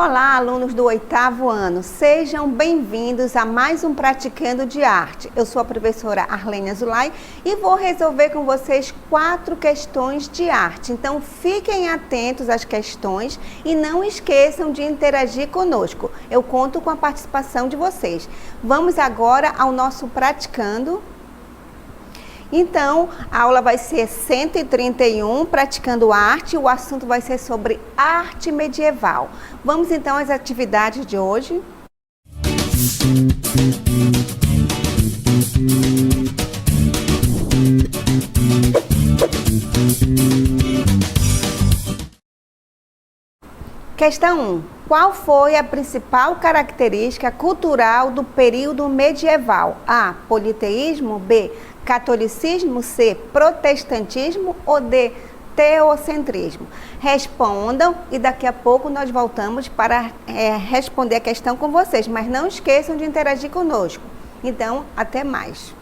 Olá, alunos do 8º ano, sejam bem-vindos a mais um Praticando de Arte. Eu sou a professora Arlene Azulay e vou resolver com vocês 4 questões de arte. Então, fiquem atentos às questões e não esqueçam de interagir conosco. Eu conto com a participação de vocês. Vamos agora ao nosso Praticando. Então, a aula vai ser 131, Praticando Arte, o assunto vai ser sobre arte medieval. Vamos então às atividades de hoje. Questão 1. Qual foi a principal característica cultural do período medieval? A. Politeísmo. B. Catolicismo. C. Protestantismo. Ou D. Teocentrismo. Respondam e daqui a pouco nós voltamos para responder a questão com vocês. Mas não esqueçam de interagir conosco. Então, até mais.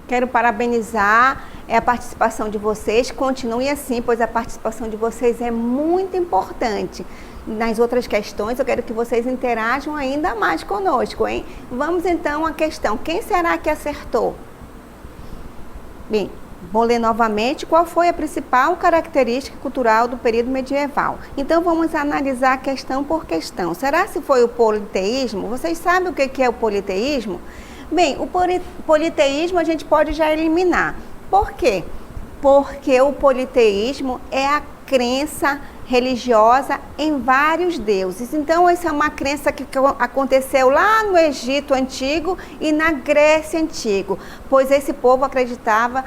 Quero parabenizar a participação de vocês. Continuem assim, pois a participação de vocês é muito importante. Nas outras questões, eu quero que vocês interajam ainda mais conosco, hein? Vamos então à questão. Quem será que acertou? Bem, Vou ler novamente qual foi a principal característica cultural do período medieval. Então vamos analisar questão por questão. Será se foi o politeísmo? Vocês sabem o que é o politeísmo? Bem, o politeísmo a gente pode já eliminar. Por quê? Porque o politeísmo é a crença religiosa em vários deuses. Então, essa é uma crença que aconteceu lá no Egito Antigo e na Grécia Antiga, pois esse povo acreditava,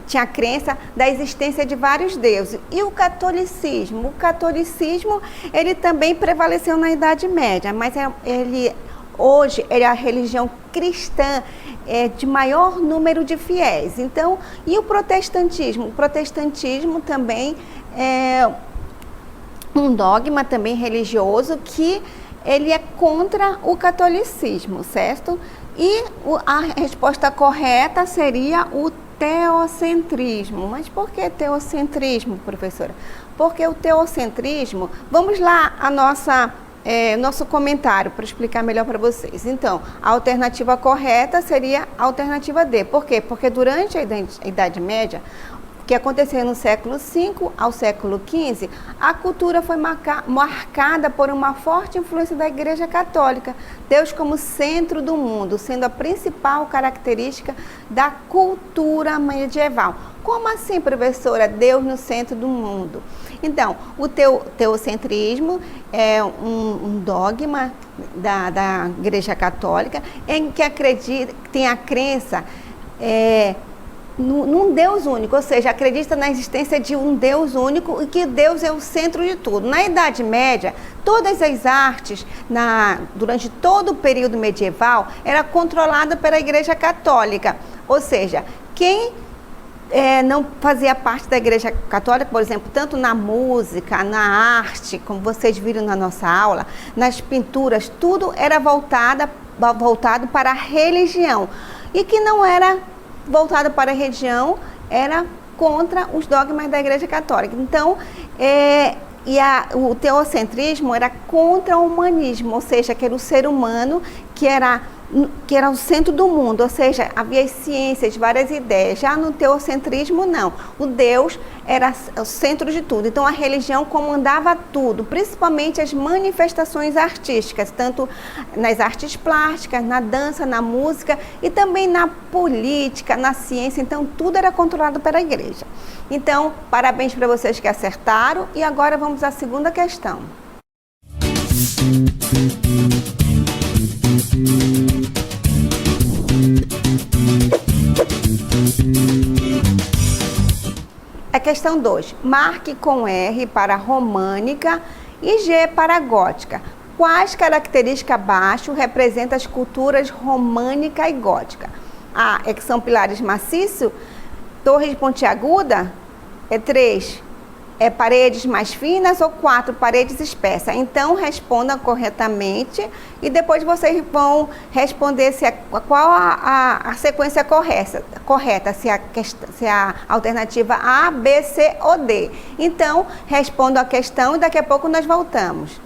tinha a crença da existência de vários deuses. E o catolicismo? O catolicismo, ele também prevaleceu na Idade Média, mas hoje ele é a religião cristã de maior número de fiéis. Então, e o protestantismo? O protestantismo também é um dogma também religioso que ele é contra o catolicismo, certo? E a resposta correta seria o teocentrismo. Mas por que teocentrismo, professora? Porque o teocentrismo, vamos lá nosso comentário para explicar melhor para vocês. Então, a alternativa correta seria a alternativa D. Por quê? Porque durante a Idade Média, que aconteceu no século V ao século XV, a cultura foi marcada por uma forte influência da Igreja Católica, Deus como centro do mundo, sendo a principal característica da cultura medieval. Como assim, professora, Deus no centro do mundo? Então, o teocentrismo é um dogma da Igreja Católica em que tem a crença num Deus único, ou seja, acredita na existência de um Deus único e que Deus é o centro de tudo. Na Idade Média, todas as artes, durante todo o período medieval, era controlada pela Igreja Católica, ou seja, quem não fazia parte da Igreja Católica, por exemplo, tanto na música, na arte, como vocês viram na nossa aula, nas pinturas, tudo era voltado para a religião. E que não era voltado para a religião, era contra os dogmas da Igreja Católica. Então, o teocentrismo era contra o humanismo, ou seja, que era o ser humano que era o centro do mundo, ou seja, havia as ciências, várias ideias. Já no teocentrismo, não. O Deus era o centro de tudo. Então, a religião comandava tudo, principalmente as manifestações artísticas, tanto nas artes plásticas, na dança, na música e também na política, na ciência. Então, tudo era controlado pela igreja. Então, parabéns para vocês que acertaram. E agora vamos à segunda questão. A questão 2. Marque com R para românica e G para gótica. Quais características abaixo representam as culturas românica e gótica? A. É que são pilares maciços, torres pontiaguda. 3. Paredes mais finas ou 4 paredes espessas. Então, respondam corretamente e depois vocês vão responder qual a sequência correta, se a alternativa A, B, C ou D. Então, respondam a questão e daqui a pouco nós voltamos.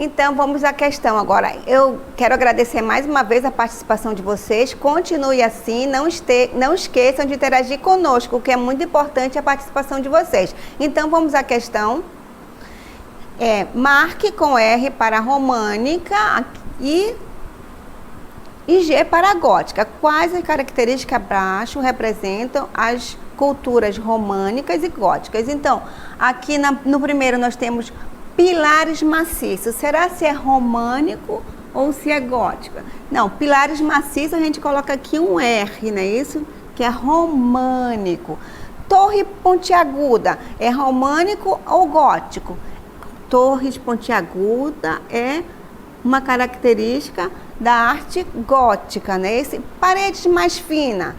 Então, vamos à questão agora. Eu quero agradecer mais uma vez a participação de vocês. Continue assim, não esqueçam de interagir conosco, o que é muito importante a participação de vocês. Então, vamos à questão. Marque com R para românica e G para gótica. Quais as características abaixo representam as culturas românicas e góticas? Então, aqui no primeiro nós temos pilares maciços. Será se é românico ou se é gótica? Não, pilares maciços a gente coloca aqui um R, não é isso? Que é românico. Torre pontiaguda, é românico ou gótico? Torres pontiaguda é uma característica da arte gótica, né? Paredes mais finas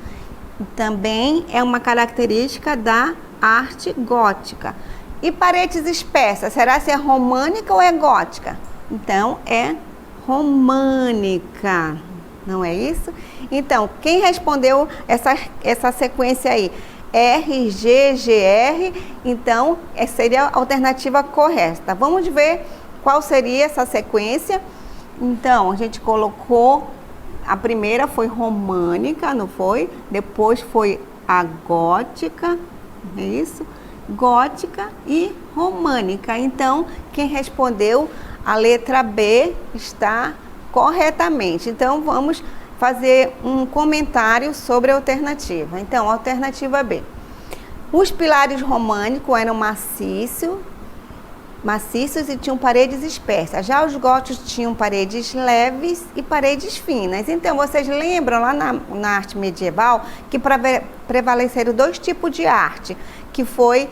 também é uma característica da arte gótica. E paredes espessas, será se é românica ou é gótica? Então, é românica, não é isso? Então, quem respondeu essa sequência aí? R, G, GR, então seria a alternativa correta. Vamos ver qual seria essa sequência. Então, a gente colocou, a primeira foi românica, não foi? Depois foi a gótica, é isso? Gótica e românica. Então, quem respondeu a letra B está corretamente. Então, vamos fazer um comentário sobre a alternativa. Então, alternativa B. Os pilares românicos eram maciços e tinham paredes espessas. Já os góticos tinham paredes leves e paredes finas. Então, vocês lembram lá na arte medieval que prevaleceram dois tipos de arte, que foi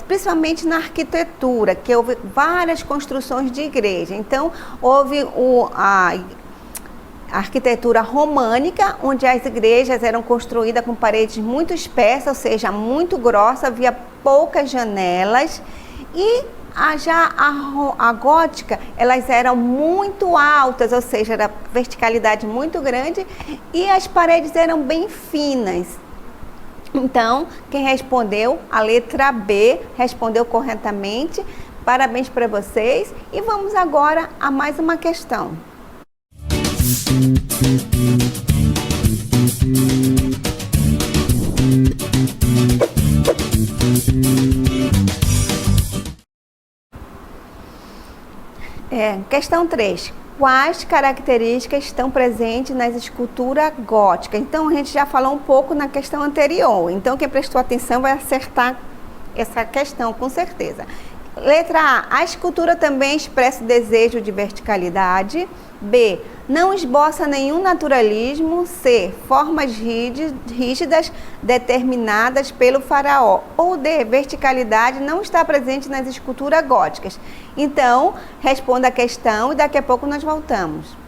principalmente na arquitetura, que houve várias construções de igreja. Então, houve a arquitetura românica, onde as igrejas eram construídas com paredes muito espessas, ou seja, muito grossa, havia poucas janelas, e a gótica, elas eram muito altas, ou seja, era verticalidade muito grande, e as paredes eram bem finas. Então, quem respondeu, a letra B, respondeu corretamente. Parabéns para vocês. E vamos agora a mais uma questão. Questão 3. Quais características estão presentes nas esculturas góticas? Então, a gente já falou um pouco na questão anterior. Então, quem prestou atenção vai acertar essa questão, com certeza. Letra A. A escultura também expressa o desejo de verticalidade. B. Não esboça nenhum naturalismo. C. Formas rígidas determinadas pelo faraó. Ou D. Verticalidade não está presente nas esculturas góticas. Então, responda a questão e daqui a pouco nós voltamos.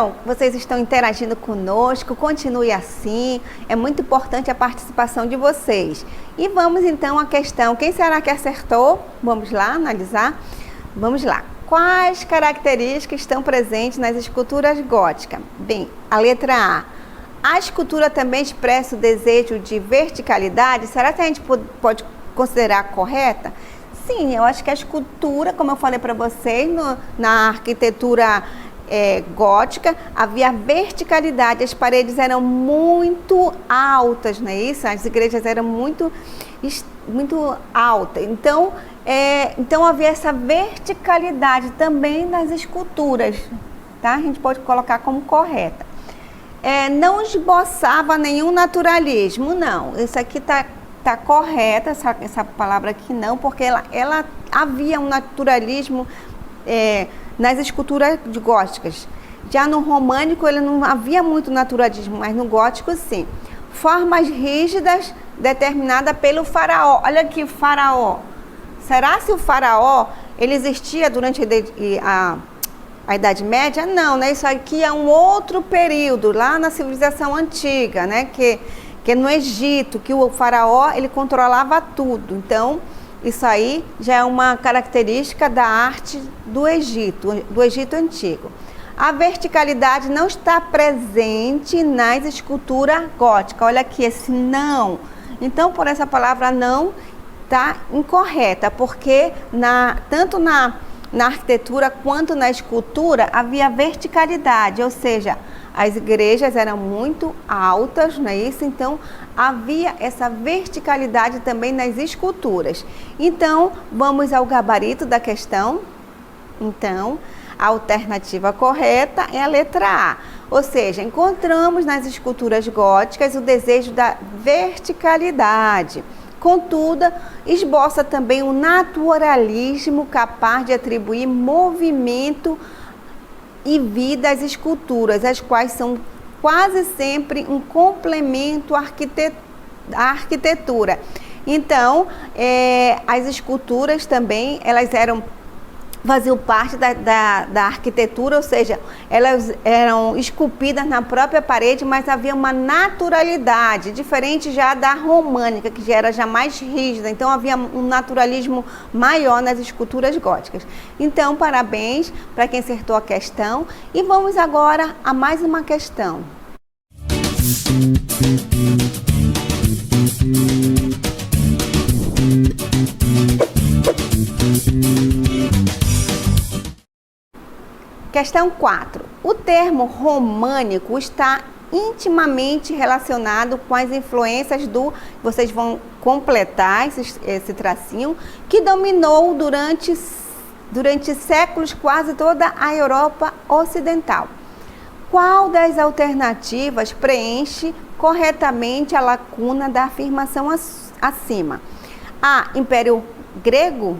bom, vocês estão interagindo conosco, continue assim, é muito importante a participação de vocês. E vamos então à questão, quem será que acertou? Vamos lá analisar? Vamos lá. Quais características estão presentes nas esculturas góticas? Bem, a letra A escultura também expressa o desejo de verticalidade? Será que a gente pode considerar correta? Sim, eu acho que a escultura, como eu falei para vocês, na arquitetura gótica, havia verticalidade, as paredes eram muito altas, não é isso? As igrejas eram muito altas, então havia essa verticalidade também nas esculturas, tá? A gente pode colocar como correta. Não esboçava nenhum naturalismo, não, isso aqui tá correta, essa palavra aqui não, porque ela havia um naturalismo nas esculturas góticas. Já no românico ele não havia muito naturalismo, mas no gótico sim. Formas rígidas determinadas pelo faraó. Olha aqui, faraó. Será se o faraó ele existia durante a Idade Média? Não, né? Isso aqui é um outro período, lá na civilização antiga, né? Que no Egito, que o faraó ele controlava tudo. Então, isso aí já é uma característica da arte do Egito antigo. A verticalidade não está presente nas esculturas góticas. Olha aqui, esse não. Então, por essa palavra não, está incorreta, porque tanto na arquitetura quanto na escultura havia verticalidade, ou seja, as igrejas eram muito altas, não é isso? Então, havia essa verticalidade também nas esculturas. Então, vamos ao gabarito da questão. Então, a alternativa correta é a letra A. Ou seja, encontramos nas esculturas góticas o desejo da verticalidade. Contudo, esboça também um naturalismo capaz de atribuir movimento e vida às esculturas, as quais são quase sempre um complemento à arquitetura. Então, as esculturas também, elas faziam parte da arquitetura, ou seja, elas eram esculpidas na própria parede, mas havia uma naturalidade, diferente já da românica, que já era já mais rígida, então havia um naturalismo maior nas esculturas góticas. Então, parabéns para quem acertou a questão, e vamos agora a mais uma questão. Questão 4. O termo românico está intimamente relacionado com as influências vocês vão completar esse tracinho, que dominou durante séculos quase toda a Europa Ocidental. Qual das alternativas preenche corretamente a lacuna da afirmação acima? A. Império Grego.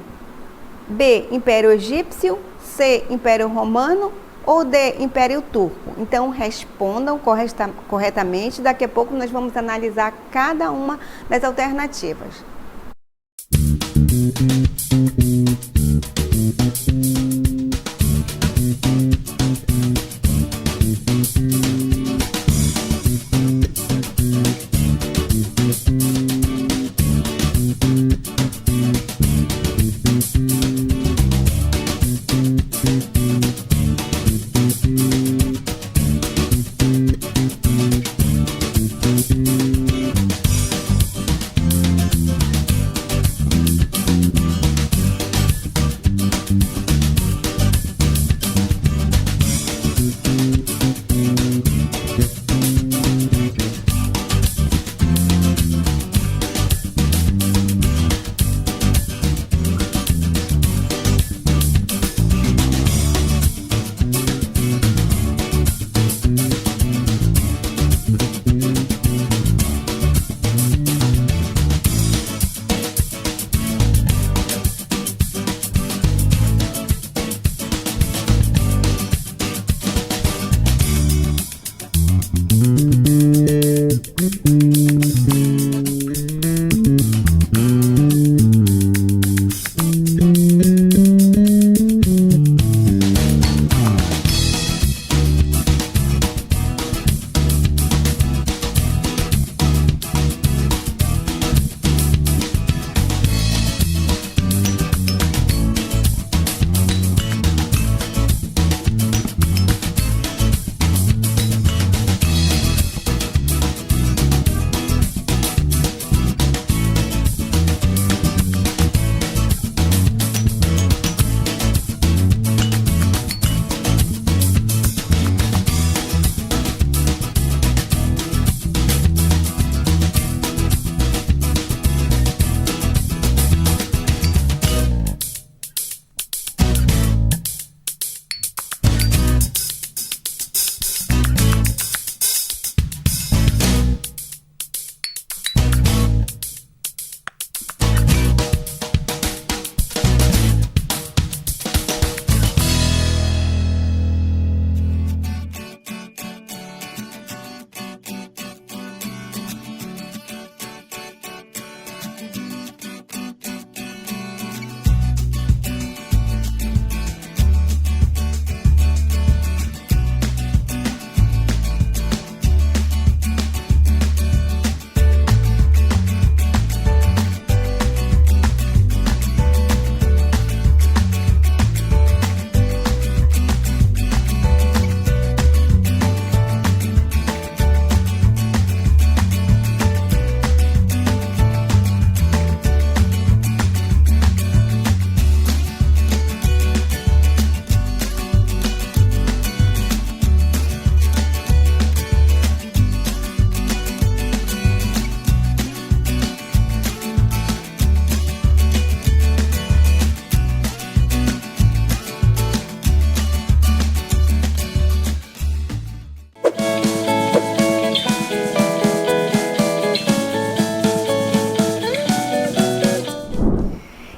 B. Império Egípcio. C. Império Romano. Ou D. Império Turco. Então, respondam corretamente. Daqui a pouco nós vamos analisar cada uma das alternativas.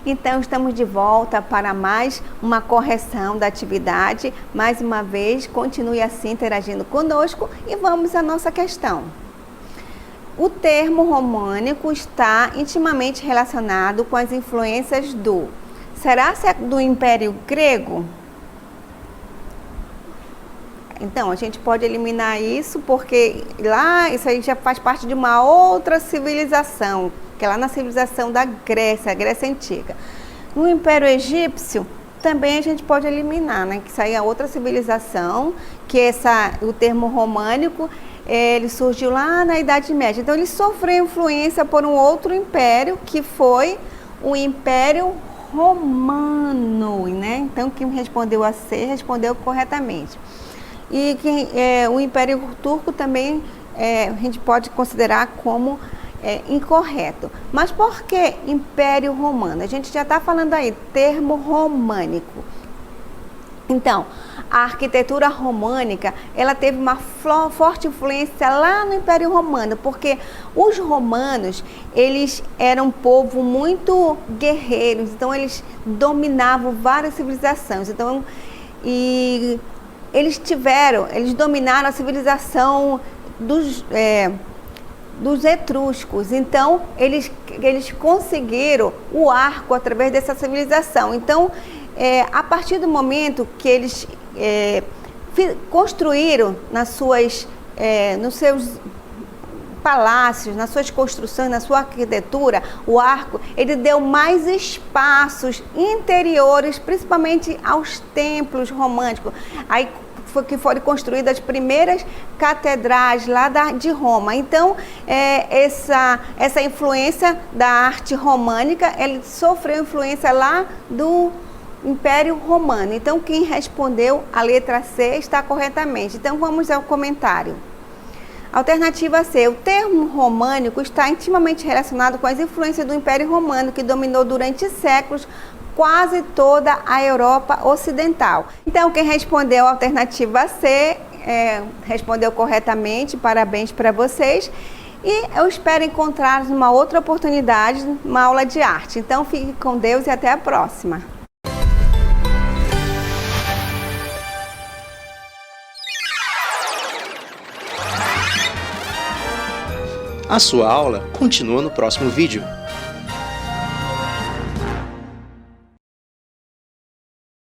Então, estamos de volta para mais uma correção da atividade. Mais uma vez, continue assim interagindo conosco e vamos à nossa questão. O termo românico está intimamente relacionado com as influências será do Império Grego? Então, a gente pode eliminar isso porque lá isso aí já faz parte de uma outra civilização, que é lá na civilização da Grécia, a Grécia Antiga. No Império Egípcio, também a gente pode eliminar, né? Que isso aí é outra civilização, que o termo românico, ele surgiu lá na Idade Média. Então, ele sofreu influência por um outro império, que foi o Império Romano, né? Então, quem respondeu a C, respondeu corretamente. E o Império Turco também a gente pode considerar como incorreto. Mas por que Império Romano? A gente já está falando aí, termo românico. Então, a arquitetura românica, ela teve uma forte influência lá no Império Romano, porque os romanos, eles eram um povo muito guerreiros, então eles dominavam várias civilizações. Então, eles dominaram a civilização dos etruscos. Então, eles conseguiram o arco através dessa civilização. Então, a partir do momento que eles construíram nos seus palácios, nas suas construções, na sua arquitetura, o arco, ele deu mais espaços interiores, principalmente aos templos românicos. Aí que foram construídas as primeiras catedrais lá de Roma. Então, essa influência da arte românica, ele sofreu influência lá do Império Romano. Então, quem respondeu a letra C está corretamente. Então, vamos ao comentário. Alternativa C. O termo românico está intimamente relacionado com as influências do Império Romano, que dominou durante séculos quase toda a Europa Ocidental. Então, quem respondeu a alternativa C respondeu corretamente. Parabéns para vocês. E eu espero encontrá-los numa outra oportunidade, numa aula de arte. Então, fique com Deus e até a próxima. A sua aula continua no próximo vídeo.